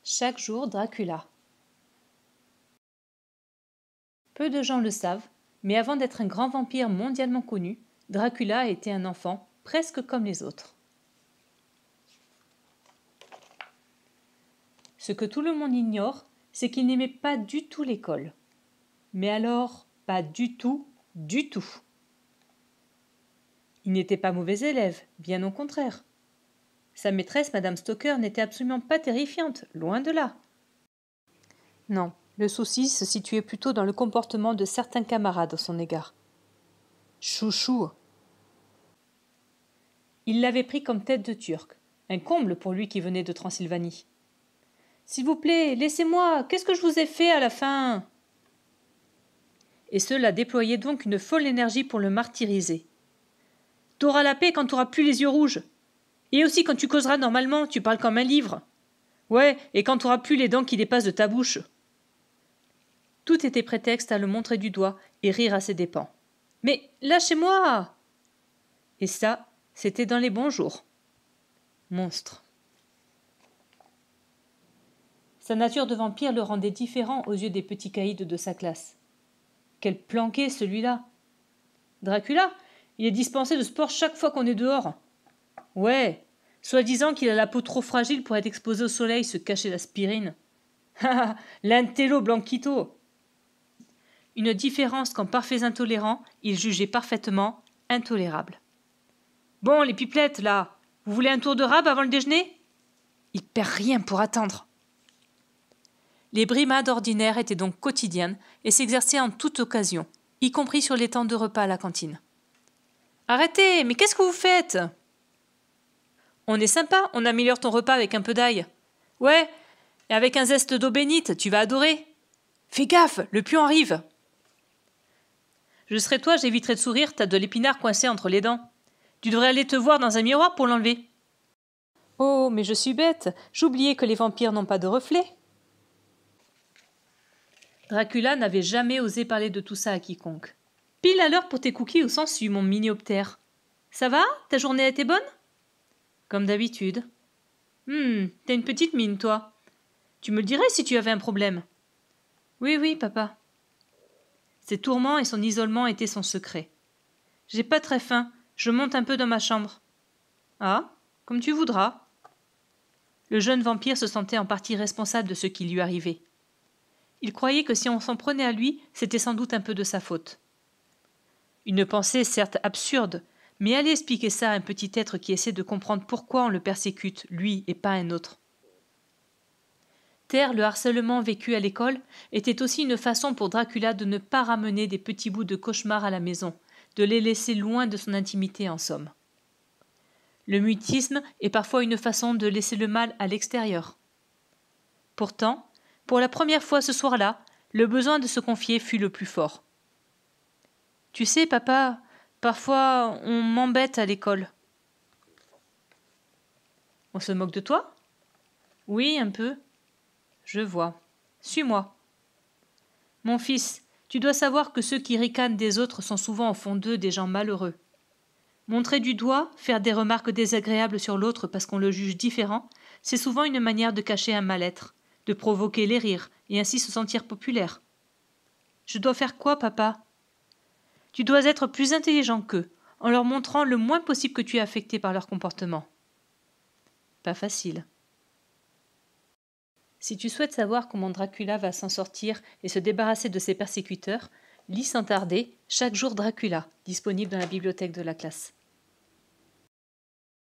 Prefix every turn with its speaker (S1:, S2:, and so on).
S1: Chaque jour Dracula. Peu de gens le savent, mais avant d'être un grand vampire mondialement connu, Dracula était un enfant, presque comme les autres. Ce que tout le monde ignore, c'est qu'il n'aimait pas du tout l'école. Mais alors, pas du tout, du tout. Il n'était pas mauvais élève, bien au contraire. Sa maîtresse, Madame Stoker, n'était absolument pas terrifiante, loin de là. Non, le souci se situait plutôt dans le comportement de certains camarades à son égard. Chouchou. Il l'avait pris comme tête de Turc, un comble pour lui qui venait de Transylvanie. « S'il vous plaît, laissez-moi, qu'est-ce que je vous ai fait à la fin ?» Et cela déployait donc une folle énergie pour le martyriser. « T'auras la paix quand t'auras plus les yeux rouges. Et aussi quand tu causeras normalement, tu parles comme un livre. Ouais, et quand t'auras plus les dents qui dépassent de ta bouche. » Tout était prétexte à le montrer du doigt et rire à ses dépens. « Mais lâchez-moi !» Et ça, c'était dans les bons jours. Monstre. Sa nature de vampire le rendait différent aux yeux des petits caïds de sa classe. Quel planqué, celui-là! Dracula, il est dispensé de sport chaque fois qu'on est dehors. Ouais, soi-disant qu'il a la peau trop fragile pour être exposé au soleil, se cacher l'aspirine. Ah, l'intello blanquito! Une différence qu'en parfaits intolérants, il jugeait parfaitement intolérable. Bon, les pipelettes, là, vous voulez un tour de rab avant le déjeuner? Il perd rien pour attendre. Les brimades ordinaires étaient donc quotidiennes et s'exerçaient en toute occasion, y compris sur les temps de repas à la cantine. Arrêtez, mais qu'est-ce que vous faites? On est sympa, on améliore ton repas avec un peu d'ail. Ouais, et avec un zeste d'eau bénite, tu vas adorer. Fais gaffe, le pion arrive. Je serais toi, j'éviterais de sourire, t'as de l'épinard coincé entre les dents. Tu devrais aller te voir dans un miroir pour l'enlever. Oh, mais je suis bête, j'oubliais que les vampires n'ont pas de reflet. Dracula n'avait jamais osé parler de tout ça à quiconque. Pile à l'heure pour tes cookies au sensu, mon minioptère. Ça va? Ta journée a été bonne? Comme d'habitude. T'as une petite mine, toi. Tu me le dirais si tu avais un problème. Oui, papa. Ses tourments et son isolement étaient son secret. J'ai pas très faim, je monte un peu dans ma chambre. Ah, comme tu voudras. Le jeune vampire se sentait en partie responsable de ce qui lui arrivait. Il croyait que si on s'en prenait à lui, c'était sans doute un peu de sa faute. Une pensée certes absurde, mais allez expliquer ça à un petit être qui essaie de comprendre pourquoi on le persécute, lui et pas un autre. Taire le harcèlement vécu à l'école était aussi une façon pour Dracula de ne pas ramener des petits bouts de cauchemar à la maison, de les laisser loin de son intimité en somme. Le mutisme est parfois une façon de laisser le mal à l'extérieur. Pourtant, pour la première fois ce soir-là, le besoin de se confier fut le plus fort. « Tu sais, papa, parfois on m'embête à l'école. »« On se moque de toi ?»« Oui, un peu. »« Je vois. Suis-moi. »« Mon fils, tu dois savoir que ceux qui ricanent des autres sont souvent au fond d'eux des gens malheureux. Montrer du doigt, faire des remarques désagréables sur l'autre parce qu'on le juge différent, c'est souvent une manière de cacher un mal-être, de provoquer les rires et ainsi se sentir populaire. Je dois faire quoi, papa? Tu dois être plus intelligent qu'eux, en leur montrant le moins possible que tu es affecté par leur comportement. Pas facile. Si tu souhaites savoir comment Dracula va s'en sortir et se débarrasser de ses persécuteurs, lis sans tarder Chaque jour Dracula, disponible dans la bibliothèque de la classe.